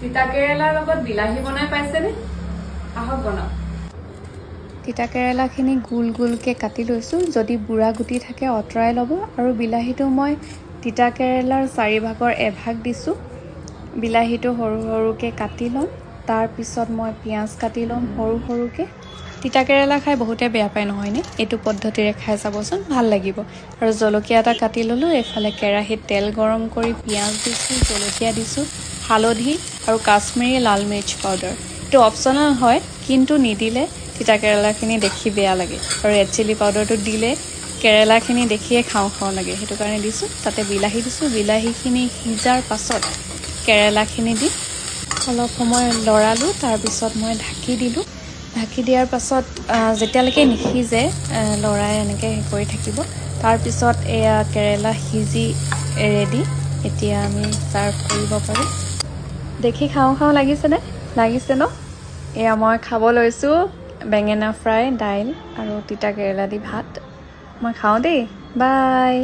তিতা কেৰেলাৰ লগত বিলাহী বনাই পাইছেনে? আহক বনাও। তিতা কেৰেলাখিনি গোল গোলকৈ কাটি লৈছোঁ। যদি বুঢ়া গুটি থাকে অঁতৰাই ল'ব। আৰু বিলাহীটো মই তিতা কেৰেলাৰ 4 ভাগৰ 1 ভাগ দিছোঁ। বিলাহীটো সৰু সৰুকৈ কাটি ল'ম। তাৰপিছত মই পিঁয়াজ কাটি ল'ম সৰু সৰুকৈ। তিতা কেৰেলা খাই বহুতে বেয়া পায় নহয়নে? এইটো পদ্ধতিৰে খাই চাবচোন, ভাল লাগিব। আৰু জলকীয়া এটা কাটি ল'লোঁ। এইফালে কেৰাহীত তেল গৰম কৰি পিঁয়াজ দিছোঁ, জলকীয়া দিছোঁ, হালধি আৰু কাশ্মীৰী লাল মিৰ্চ পাউডাৰ। এইটো অপশ্যনেল হয়, কিন্তু নিদিলে তিতা কেৰেলাখিনি দেখি বেয়া লাগে। আৰু ৰেড চিলি পাউডাৰটো দিলে কেৰেলাখিনি দেখিয়ে খাওঁ খাওঁ লাগে, সেইটো কাৰণে দিছোঁ। তাতে বিলাহী দিছোঁ। বিলাহীখিনি সিজাৰ পাছত কেৰেলাখিনি দি অলপ সময় লৰালোঁ। তাৰপিছত মই ঢাকি দিলোঁ। ঢাকি দিয়াৰ পাছত যেতিয়ালৈকে নিসিজে লৰাই এনেকৈ কৰি থাকিব। তাৰপিছত এয়া কেৰেলা সিজি ৰেডি। এতিয়া আমি ছাৰ্ভ কৰিব পাৰোঁ। দেখি খাওঁ খাওঁ লাগিছেনে? লাগিছে ন? এয়া মই খাব লৈছোঁ বেঙেনা ফ্ৰাই, দাইল আৰু তিতা কেৰেলা দি ভাত। মই খাওঁ দেই। বাই।